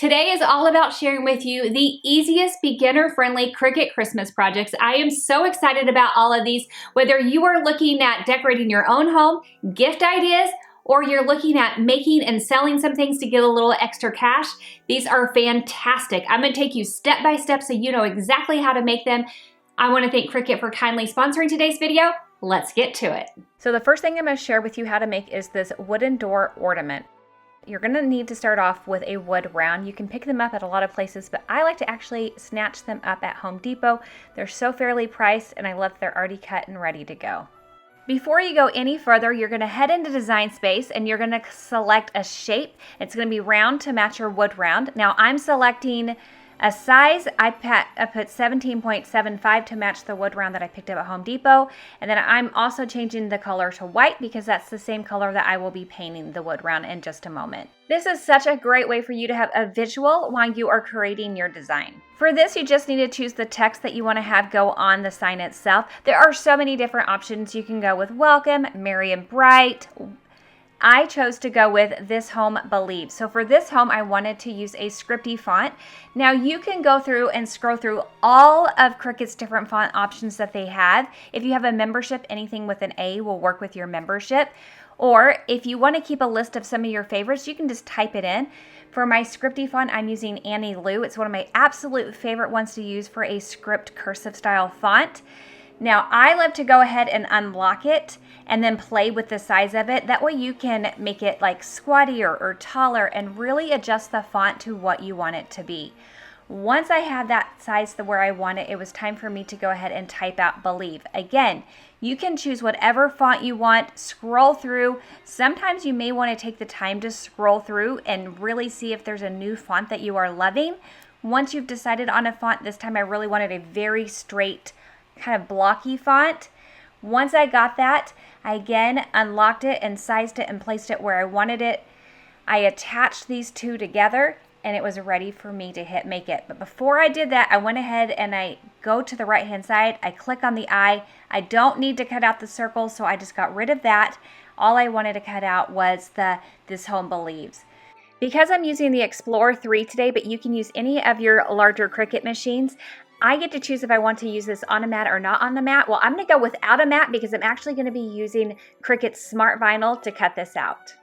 Today is all about sharing with you the easiest beginner-friendly Cricut Christmas projects. I am so excited about all of these. Whether you are looking at decorating your own home, gift ideas, or you're looking at making and selling some things to get a little extra cash, these are fantastic. I'm gonna take you step by step so you know exactly how to make them. I wanna thank Cricut for kindly sponsoring today's video. Let's get to it. So the first thing I'm gonna share with you how to make is this wooden door ornament. You're gonna need to start off with a wood round. You can pick them up at a lot of places, but I like to actually snatch them up at Home Depot. They're so fairly priced, and I love that they're already cut and ready to go. Before you go any further, you're gonna head into Design Space and you're gonna select a shape. It's gonna be round to match your wood round. Now I'm selecting a size. I put 17.75 to match the wood round that I picked up at Home Depot. And then I'm also changing the color to white because that's the same color that I will be painting the wood round in just a moment. This is such a great way for you to have a visual while you are creating your design. For this, you just need to choose the text that you want to have go on the sign itself. There are so many different options. You can go with welcome, merry and bright. I chose to go with This Home Believes. So for this home, I wanted to use a scripty font. Now you can go through and scroll through all of Cricut's different font options that they have. If you have a membership, anything with an A will work with your membership. Or if you want to keep a list of some of your favorites, you can just type it in. For my scripty font, I'm using Annie Lou. It's one of my absolute favorite ones to use for a script cursive style font. Now I love to go ahead and unlock it and then play with the size of it. That way you can make it like squattier or taller and really adjust the font to what you want it to be. Once I have that size to where I want it, it was time for me to go ahead and type out Believe. Again, you can choose whatever font you want, scroll through. Sometimes you may want to take the time to scroll through and really see if there's a new font that you are loving. Once you've decided on a font, this time I really wanted a very straight, kind of blocky font. Once I got that, I again unlocked it and sized it and placed it where I wanted it. I attached these two together and it was ready for me to hit make it. But before I did that, I went ahead and I go to the right hand side. I click on the eye. I don't need to cut out the circle, so I just got rid of that. All I wanted to cut out was the This Home Believes. Because I'm using the Explorer 3 today, but you can use any of your larger Cricut machines, I get to choose if I want to use this on a mat or not on the mat. Well, I'm going to go without a mat because I'm actually going to be using Cricut Smart Vinyl to cut this out.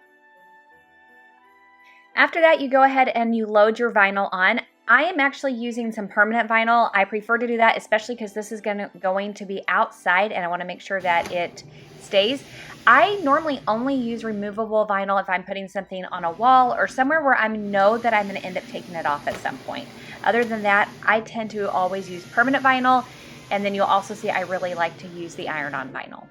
After that, you go ahead and you load your vinyl on. I am actually using some permanent vinyl. I prefer to do that, especially because this is going to be outside and I want to make sure that it stays. I normally only use removable vinyl if I'm putting something on a wall or somewhere where I know that I'm going to end up taking it off at some point. Other than that, I tend to always use permanent vinyl, and then you'll also see I really like to use the iron-on vinyl.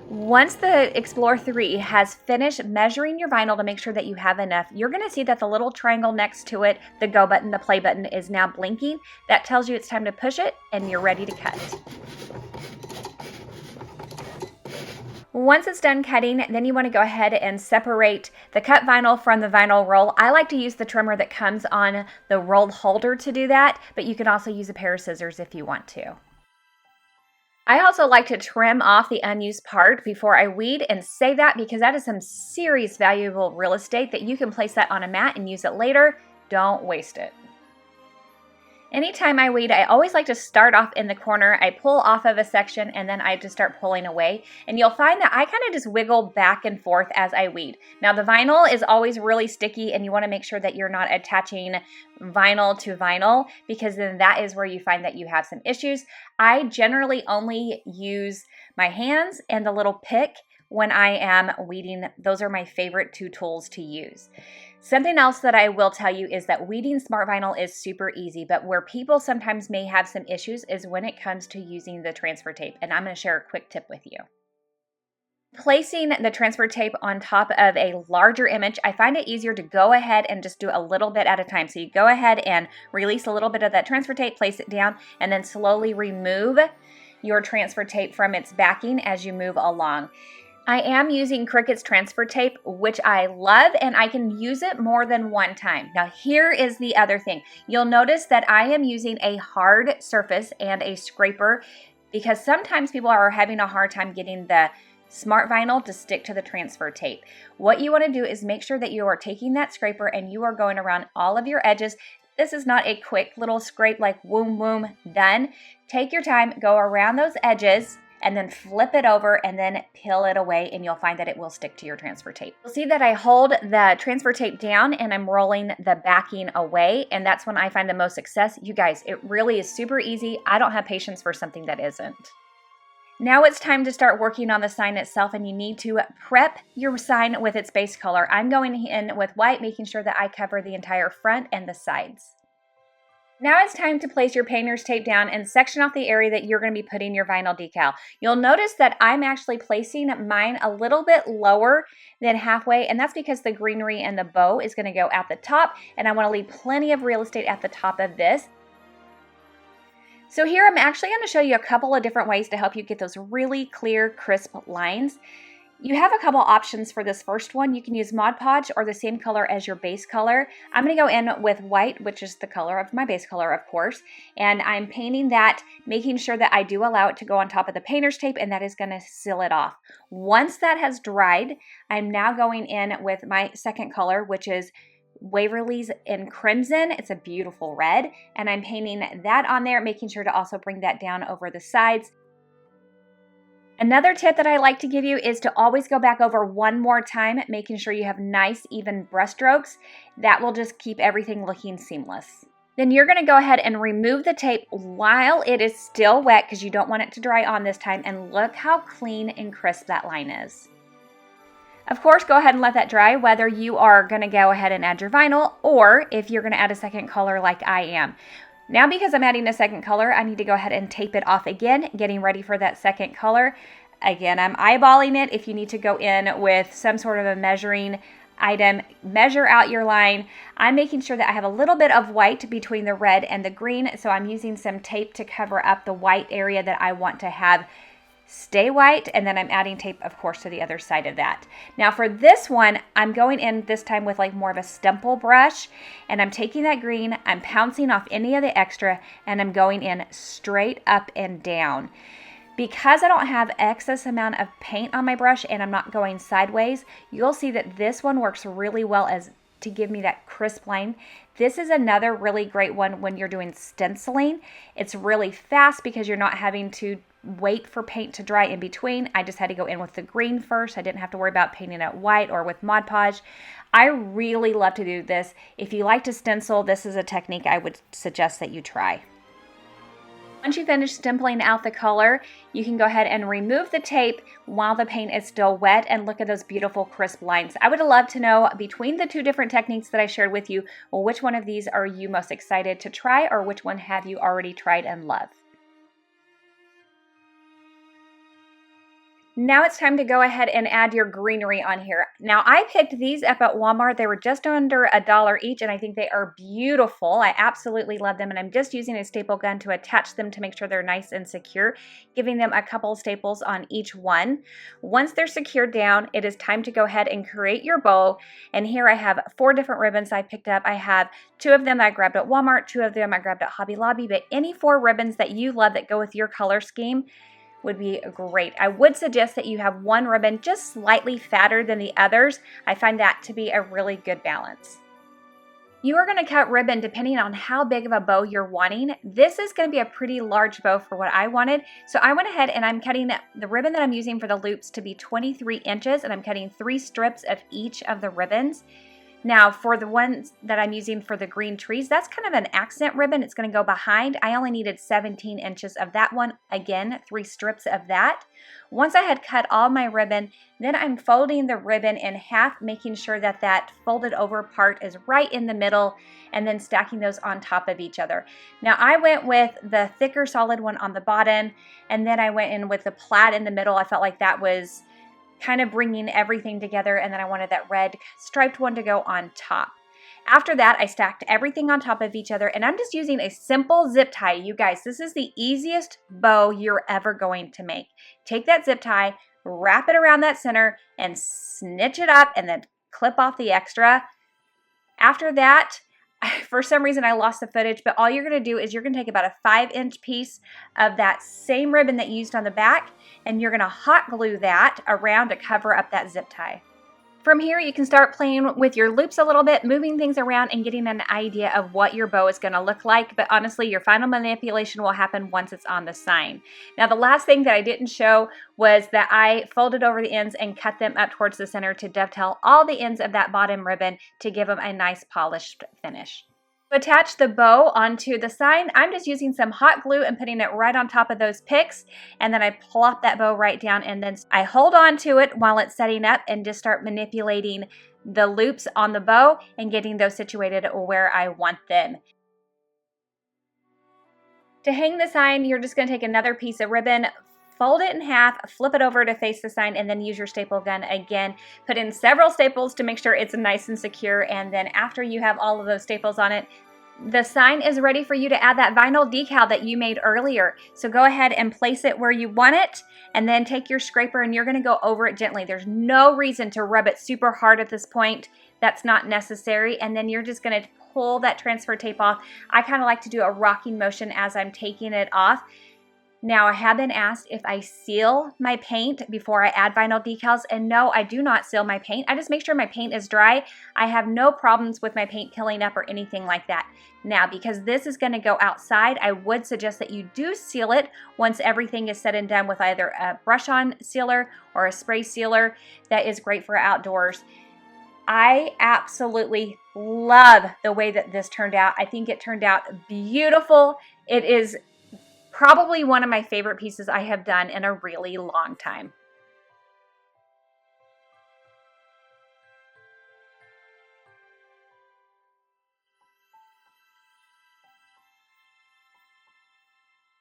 Once the Explorer 3 has finished measuring your vinyl to make sure that you have enough, you're going to see that the little triangle next to it, the go button, the play button, is now blinking. That tells you it's time to push it and you're ready to cut. Once it's done cutting, then you want to go ahead and separate the cut vinyl from the vinyl roll. I like to use the trimmer that comes on the rolled holder to do that, but you can also use a pair of scissors if you want to. I also like to trim off the unused part before I weed and save that because that is some serious valuable real estate that you can place that on a mat and use it later. Don't waste it. Anytime I weed, I always like to start off in the corner. I pull off of a section and then I just start pulling away. And you'll find that I kind of just wiggle back and forth as I weed. Now the vinyl is always really sticky and you want to make sure that you're not attaching vinyl to vinyl because then that is where you find that you have some issues. I generally only use my hands and the little pick when I am weeding. Those are my favorite two tools to use. Something else that I will tell you is that weeding smart vinyl is super easy, but where people sometimes may have some issues is when it comes to using the transfer tape, and I'm going to share a quick tip with you. Placing the transfer tape on top of a larger image, I find it easier to go ahead and just do a little bit at a time. So you go ahead and release a little bit of that transfer tape, place it down, and then slowly remove your transfer tape from its backing as you move along. I am using Cricut's transfer tape, which I love, and I can use it more than one time. Now, here is the other thing. You'll notice that I am using a hard surface and a scraper because sometimes people are having a hard time getting the smart vinyl to stick to the transfer tape. What you want to do is make sure that you are taking that scraper and you are going around all of your edges. This is not a quick little scrape like boom, boom, done. Take your time, go around those edges, and then flip it over and then peel it away, and you'll find that it will stick to your transfer tape. You'll see that I hold the transfer tape down and I'm rolling the backing away, and that's when I find the most success. You guys, it really is super easy. I don't have patience for something that isn't. Now it's time to start working on the sign itself, and you need to prep your sign with its base color. I'm going in with white, making sure that I cover the entire front and the sides. Now it's time to place your painter's tape down and section off the area that you're going to be putting your vinyl decal. You'll notice that I'm actually placing mine a little bit lower than halfway, and that's because the greenery and the bow is going to go at the top, and I want to leave plenty of real estate at the top of this. So here I'm actually going to show you a couple of different ways to help you get those really clear, crisp lines. You have a couple options for this first one. You can use Mod Podge or the same color as your base color. I'm going to go in with white, which is the color of my base color, of course, and I'm painting that, making sure that I do allow it to go on top of the painter's tape, and that is going to seal it off. Once that has dried, I'm now going in with my second color, which is Waverly's in Crimson. It's a beautiful red, and I'm painting that on there, making sure to also bring that down over the sides. Another tip that I like to give you is to always go back over one more time, making sure you have nice, even brush strokes. That will just keep everything looking seamless. Then you're going to go ahead and remove the tape while it is still wet, because you don't want it to dry on this time, and look how clean and crisp that line is. Of course, go ahead and let that dry, whether you are going to go ahead and add your vinyl or if you're going to add a second color like I am. Now, because I'm adding a second color, I need to go ahead and tape it off again, getting ready for that second color. Again, I'm eyeballing it. If you need to go in with some sort of a measuring item, measure out your line. I'm making sure that I have a little bit of white between the red and the green, so I'm using some tape to cover up the white area that I want to have stay white, and then I'm adding tape, of course, to the other side of that. Now for this one, I'm going in this time with like more of a stempel brush, and I'm taking that green, I'm pouncing off any of the extra, and I'm going in straight up and down. Because I don't have excess amount of paint on my brush and I'm not going sideways, you'll see that this one works really well as to give me that crisp line. This is another really great one when you're doing stenciling. It's really fast because you're not having to wait for paint to dry in between. I just had to go in with the green first. I didn't have to worry about painting it white or with Mod Podge. I really love to do this. If you like to stencil, this is a technique I would suggest that you try. Once you finish stenciling out the color, you can go ahead and remove the tape while the paint is still wet, and look at those beautiful crisp lines. I would love to know, between the two different techniques that I shared with you, well, which one of these are you most excited to try, or which one have you already tried and loved? Now it's time to go ahead and add your greenery on here. Now I picked these up at Walmart. They were just under $1 each, and I think they are beautiful. I absolutely love them, and I'm just using a staple gun to attach them to make sure they're nice and secure, giving them a couple staples on each one. Once they're secured down, it is time to go ahead and create your bow. And here I have 4 different ribbons I picked up. I have 2 of them I grabbed at Walmart, 2 of them I grabbed at Hobby Lobby, but any 4 ribbons that you love that go with your color scheme would be great. I would suggest that you have 1 ribbon just slightly fatter than the others. I find that to be a really good balance. You are going to cut ribbon depending on how big of a bow you're wanting. This is going to be a pretty large bow for what I wanted. So I went ahead and I'm cutting the ribbon that I'm using for the loops to be 23 inches, and I'm cutting 3 strips of each of the ribbons. Now for the ones that I'm using for the green trees, that's kind of an accent ribbon. It's going to go behind. I only needed 17 inches of that one. Again, 3 strips of that. Once I had cut all my ribbon, then I'm folding the ribbon in half, making sure that that folded over part is right in the middle, and then stacking those on top of each other. Now I went with the thicker solid one on the bottom, and then I went in with the plaid in the middle. I felt like that was kind of bringing everything together, and then I wanted that red striped one to go on top. After that, I stacked everything on top of each other, and I'm just using a simple zip tie. You guys, this is the easiest bow you're ever going to make. Take that zip tie, wrap it around that center, and snitch it up, and then clip off the extra. After that, For some reason, I lost the footage, but all you're going to do is you're going to take about a 5-inch piece of that same ribbon that you used on the back, and you're going to hot glue that around to cover up that zip tie. From here, you can start playing with your loops a little bit, moving things around and getting an idea of what your bow is going to look like. But honestly, your final manipulation will happen once it's on the sign. Now, the last thing that I didn't show was that I folded over the ends and cut them up towards the center to dovetail all the ends of that bottom ribbon to give them a nice polished finish. To attach the bow onto the sign, I'm just using some hot glue and putting it right on top of those picks, and then I plop that bow right down, and then I hold on to it while it's setting up and just start manipulating the loops on the bow and getting those situated where I want them. To hang the sign, you're just going to take another piece of ribbon, fold it in half, flip it over to face the sign, and then use your staple gun again. Put in several staples to make sure it's nice and secure, and then after you have all of those staples on it, the sign is ready for you to add that vinyl decal that you made earlier. So go ahead and place it where you want it, and then take your scraper and you're going to go over it gently. There's no reason to rub it super hard at this point. That's not necessary. And then you're just going to pull that transfer tape off. I kind of like to do a rocking motion as I'm taking it off. Now, I have been asked if I seal my paint before I add vinyl decals, and no, I do not seal my paint. I just make sure my paint is dry. I have no problems with my paint peeling up or anything like that. Now, because this is going to go outside, I would suggest that you do seal it once everything is said and done with either a brush-on sealer or a spray sealer. That is great for outdoors. I absolutely love the way that this turned out. I think it turned out beautiful. It is probably one of my favorite pieces I have done in a really long time.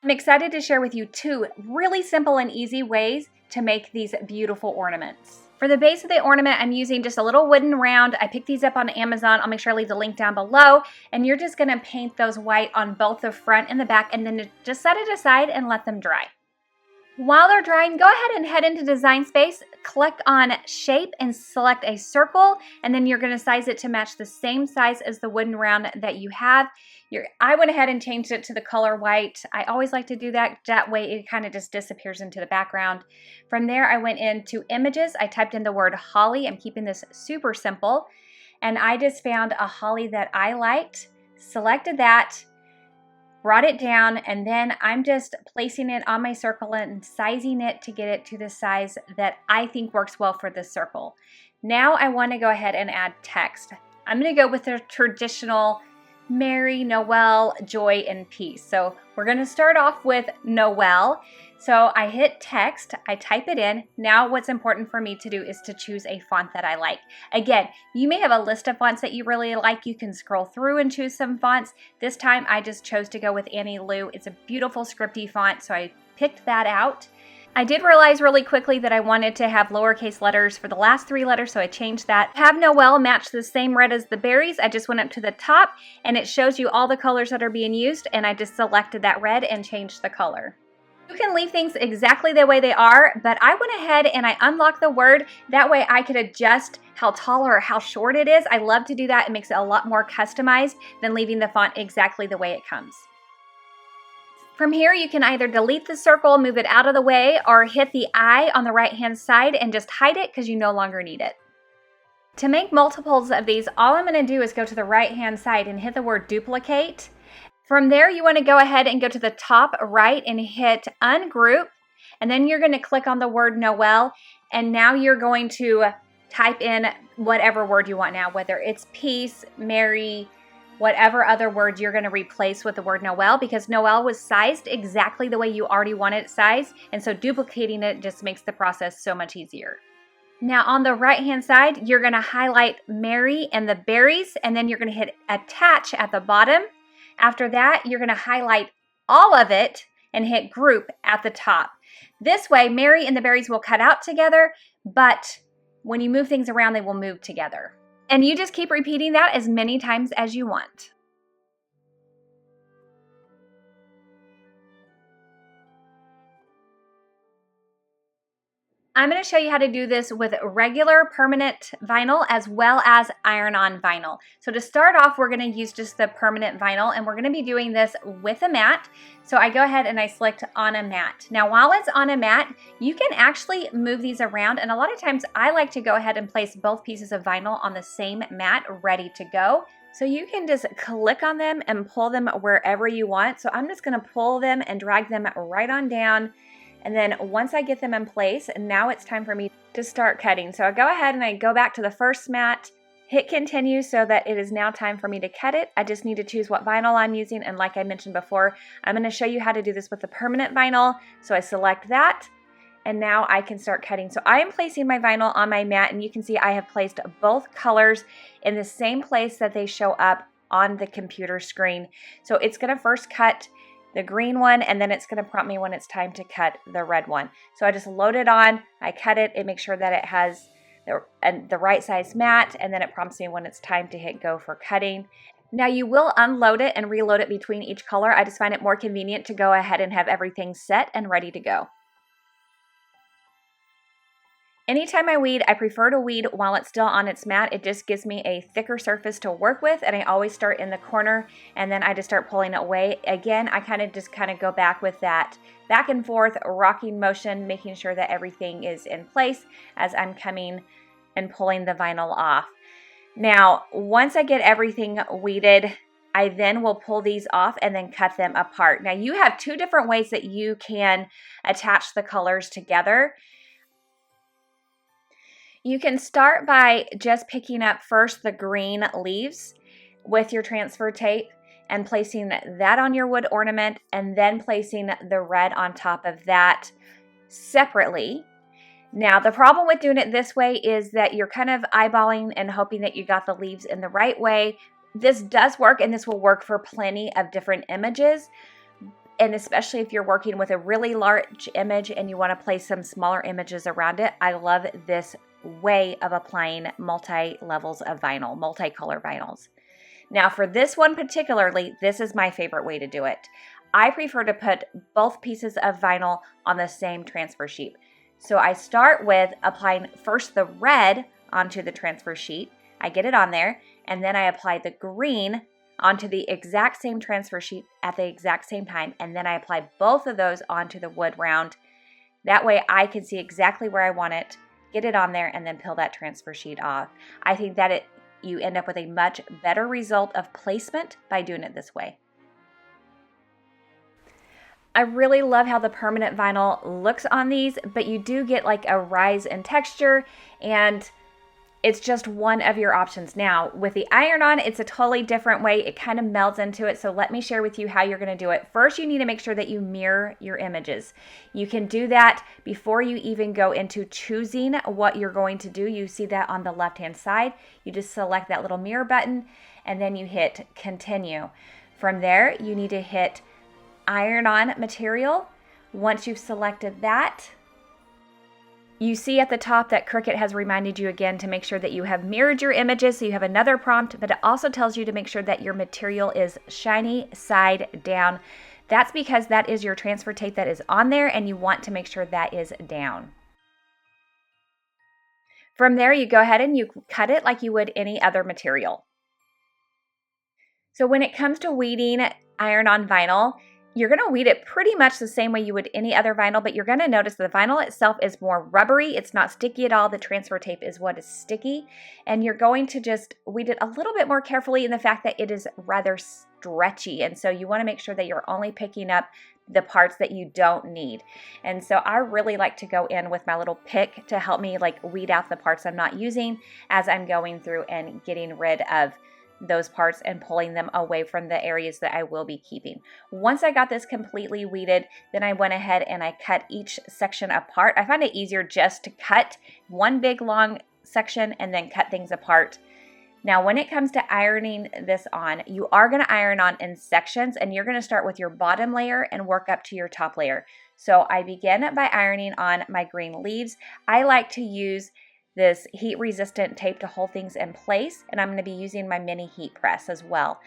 I'm excited to share with you 2 really simple and easy ways to make these beautiful ornaments. For the base of the ornament, I'm using just a little wooden round. I picked these up on Amazon. I'll make sure I leave the link down below. And you're just gonna paint those white on both the front and the back, and then just set it aside and let them dry. While they're drying, go ahead and head into Design Space, click on Shape and select a circle, and then you're gonna size it to match the same size as the wooden round that you have. I went ahead and changed it to the color white. I always like to do that. That way it kind of just disappears into the background. From there, I went into Images. I typed in the word holly. I'm keeping this super simple. And I just found a holly that I liked, selected that, brought it down, and then I'm just placing it on my circle and sizing it to get it to the size that I think works well for this circle. Now I want to go ahead and add text. I'm going to go with the traditional Merry, Noel, Joy, and Peace. So we're going to start off with Noel. So I hit text, I type it in. Now what's important for me to do is to choose a font that I like. Again, you may have a list of fonts that you really like. You can scroll through and choose some fonts. This time I just chose to go with Annie Lou. It's a beautiful scripty font, so I picked that out. I did realize really quickly that I wanted to have lowercase letters for the last 3 letters, so I changed that. Have Noel match the same red as the berries. I just went up to the top and it shows you all the colors that are being used, and I just selected that red and changed the color. You can leave things exactly the way they are, but I went ahead and I unlocked the word. That way I could adjust how tall or how short it is. I love to do that. It makes it a lot more customized than leaving the font exactly the way it comes. From here, you can either delete the circle, move it out of the way, or hit the I on the right-hand side and just hide it because you no longer need it. To make multiples of these, all I'm going to do is go to the right-hand side and hit the word duplicate. From there, you want to go ahead and go to the top right and hit ungroup, and then you're going to click on the word Noel, and now you're going to type in whatever word you want now, whether it's peace, Merry, whatever other word you're going to replace with the word Noel, because Noel was sized exactly the way you already want it sized, and so duplicating it just makes the process so much easier. Now on the right hand side, you're going to highlight Merry and the berries, and then you're going to hit attach at the bottom. After that, you're going to highlight all of it and hit group at the top. This way, Merry and the berries will cut out together, but when you move things around, they will move together. And you just keep repeating that as many times as you want. I'm going to show you how to do this with regular permanent vinyl as well as iron-on vinyl. So to start off, we're going to use just the permanent vinyl, and we're going to be doing this with a mat. So I go ahead and I select on a mat. Now while it's on a mat, you can actually move these around, and a lot of times I like to go ahead and place both pieces of vinyl on the same mat ready to go. So you can just click on them and pull them wherever you want. So I'm just going to pull them and drag them right on down. And then once I get them in place, now it's time for me to start cutting. So I go ahead and I go back to the first mat, hit continue so that it is now time for me to cut it. I just need to choose what vinyl I'm using. And like I mentioned before, I'm going to show you how to do this with the permanent vinyl. So I select that and now I can start cutting. So I am placing my vinyl on my mat, and you can see I have placed both colors in the same place that they show up on the computer screen. So it's going to first cut the green one, and then it's going to prompt me when it's time to cut the red one. So I just load it on, I cut it, and make sure that it has the right size mat, and then it prompts me when it's time to hit go for cutting. Now you will unload it and reload it between each color. I just find it more convenient to go ahead and have everything set and ready to go. Anytime I weed, I prefer to weed while it's still on its mat. It just gives me a thicker surface to work with, and I always start in the corner, and then I just start pulling it away. Again, I kind of go back with that back and forth rocking motion, making sure that everything is in place as I'm coming and pulling the vinyl off. Now, once I get everything weeded, I then will pull these off and then cut them apart. Now, you have two different ways that you can attach the colors together. You can start by just picking up first the green leaves with your transfer tape and placing that on your wood ornament, and then placing the red on top of that separately. Now, the problem with doing it this way is that you're kind of eyeballing and hoping that you got the leaves in the right way. This does work, and this will work for plenty of different images. And especially if you're working with a really large image and you want to place some smaller images around it, I love this way of applying multi-levels of vinyl, multicolor vinyls. Now for this one particularly, this is my favorite way to do it. I prefer to put both pieces of vinyl on the same transfer sheet. So I start with applying first the red onto the transfer sheet. I get it on there, and then I apply the green onto the exact same transfer sheet at the exact same time, and then I apply both of those onto the wood round. That way I can see exactly where I want it, get it on there, and then peel that transfer sheet off. I think that you end up with a much better result of placement by doing it this way. I really love how the permanent vinyl looks on these, but you do get like a rise in texture, and it's just one of your options. Now, with the iron-on, it's a totally different way. It kind of melds into it, so let me share with you how you're going to do it. First, you need to make sure that you mirror your images. You can do that before you even go into choosing what you're going to do. You see that on the left-hand side. You just select that little mirror button, and then you hit continue. From there, you need to hit iron-on material. Once you've selected that, you see at the top that Cricut has reminded you again to make sure that you have mirrored your images, so you have another prompt, but it also tells you to make sure that your material is shiny side down. That's because that is your transfer tape that is on there, and you want to make sure that is down. From there, you go ahead and you cut it like you would any other material. So when it comes to weeding iron-on vinyl, you're going to weed it pretty much the same way you would any other vinyl, but you're going to notice the vinyl itself is more rubbery. It's not sticky at all. The transfer tape is what is sticky. And you're going to just weed it a little bit more carefully in the fact that it is rather stretchy. And so you want to make sure that you're only picking up the parts that you don't need. And so I really like to go in with my little pick to help me like weed out the parts I'm not using as I'm going through and getting rid of those parts and pulling them away from the areas that I will be keeping. Once I got this completely weeded, then I went ahead and I cut each section apart. I find it easier just to cut one big long section and then cut things apart. Now, when it comes to ironing this on, you are going to iron on in sections, and you're going to start with your bottom layer and work up to your top layer. So I begin by ironing on my green leaves. I like to use this heat resistant tape to hold things in place, and I'm going to be using my mini heat press as well.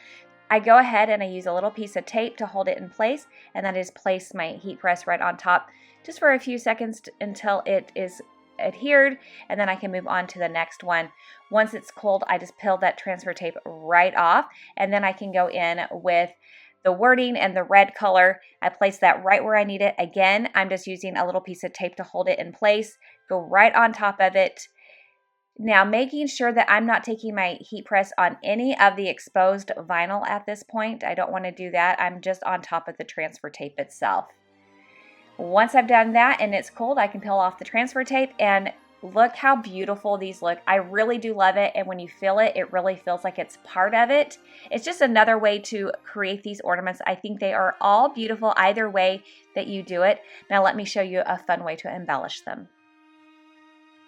I go ahead and I use a little piece of tape to hold it in place, and then I just place my heat press right on top just for a few seconds until it is adhered, and then I can move on to the next one. Once it's cold, I just peel that transfer tape right off, and then I can go in with the wording and the red color. I place that right where I need it. Again, I'm just using a little piece of tape to hold it in place. Go right on top of it. Now, making sure that I'm not taking my heat press on any of the exposed vinyl at this point. I don't want to do that. I'm just on top of the transfer tape itself. Once I've done that and it's cold, I can peel off the transfer tape, and look how beautiful these look. I really do love it, and when you feel it, it really feels like it's part of it. It's just another way to create these ornaments. I think they are all beautiful either way that you do it. Now let me show you a fun way to embellish them.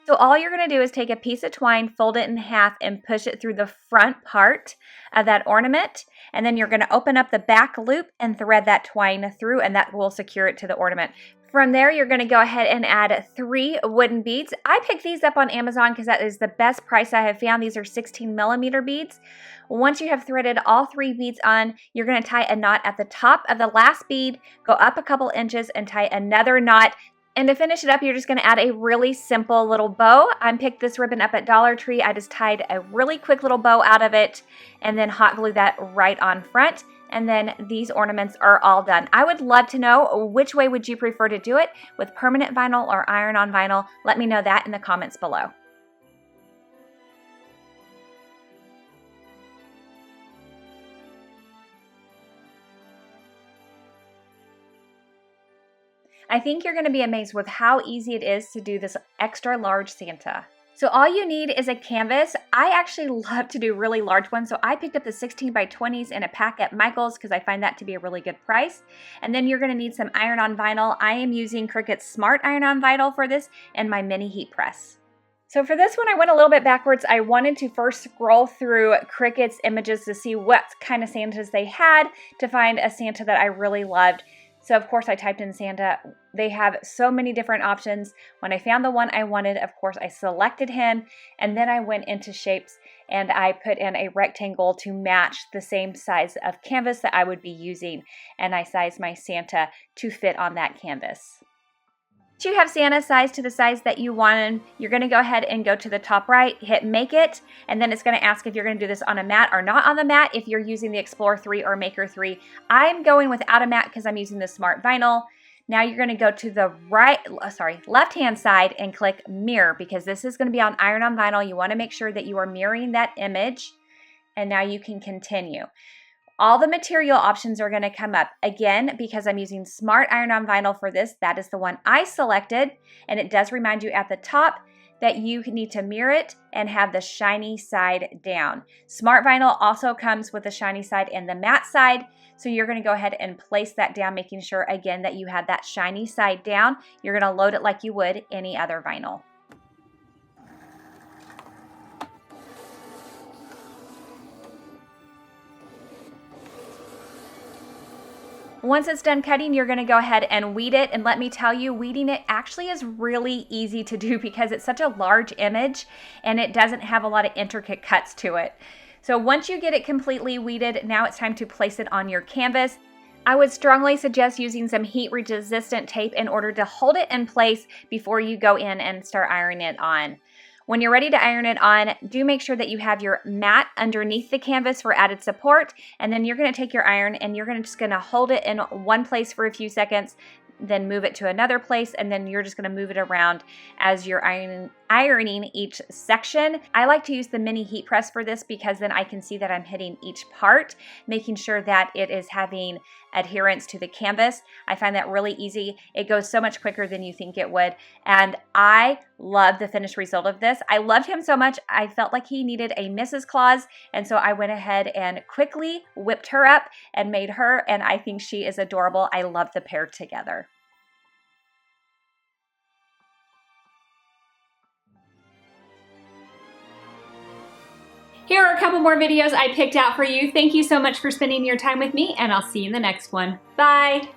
So all you're going to do is take a piece of twine, fold it in half, and push it through the front part of that ornament. And then you're going to open up the back loop and thread that twine through, and that will secure it to the ornament. From there, you're going to go ahead and add 3 wooden beads. I picked these up on Amazon because that is the best price I have found. These are 16mm beads. Once you have threaded all 3 beads on, you're going to tie a knot at the top of the last bead, go up a couple inches, and tie another knot. And to finish it up, you're just going to add a really simple little bow. I picked this ribbon up at Dollar Tree. I just tied a really quick little bow out of it and then hot glue that right on front. And then these ornaments are all done. I would love to know, which way would you prefer to do it, with permanent vinyl or iron-on vinyl? Let me know that in the comments below. I think you're going to be amazed with how easy it is to do this extra large Santa. So all you need is a canvas. I actually love to do really large ones, so I picked up the 16x20s in a pack at Michael's because I find that to be a really good price. And then you're going to need some iron-on vinyl. I am using Cricut Smart iron-on vinyl for this and my mini heat press. So for this one, I went a little bit backwards. I wanted to first scroll through Cricut's images to see what kind of Santas they had to find a Santa that I really loved. So of course I typed in Santa. They have so many different options. When I found the one I wanted, of course I selected him, and then I went into shapes and I put in a rectangle to match the same size of canvas that I would be using, and I sized my Santa to fit on that canvas. Once you have Santa sized to the size that you want, you're going to go ahead and go to the top right, hit Make It, and then it's going to ask if you're going to do this on a mat or not on the mat if you're using the Explorer 3 or Maker 3. I'm going without a mat because I'm using the Smart Vinyl. Now you're going to go to the left-hand side and click Mirror, because this is going to be on iron-on vinyl. You want to make sure that you are mirroring that image, and now you can continue. All the material options are going to come up. Again, because I'm using Smart iron-on vinyl for this, that is the one I selected, and it does remind you at the top that you need to mirror it and have the shiny side down. Smart vinyl also comes with the shiny side and the matte side, so you're going to go ahead and place that down, making sure again that you have that shiny side down. You're going to load it like you would any other vinyl. Once it's done cutting, you're going to go ahead and weed it, and let me tell you, weeding it actually is really easy to do because it's such a large image and it doesn't have a lot of intricate cuts to it. So once you get it completely weeded, now it's time to place it on your canvas. I would strongly suggest using some heat resistant tape in order to hold it in place before you go in and start ironing it on. When you're ready to iron it on, do make sure that you have your mat underneath the canvas for added support, and then you're going to take your iron and you're just going to hold it in one place for a few seconds, then move it to another place, and then you're just going to move it around as you're ironing each section. I like to use the mini heat press for this because then I can see that I'm hitting each part, making sure that it is having adherence to the canvas. I find that really easy. It goes so much quicker than you think it would, and I love the finished result of this. I loved him so much, I felt like he needed a Mrs. Claus, and so I went ahead and quickly whipped her up and made her, and I think she is adorable. I love the pair together. Here are a couple more videos I picked out for you. Thank you so much for spending your time with me, and I'll see you in the next one. Bye!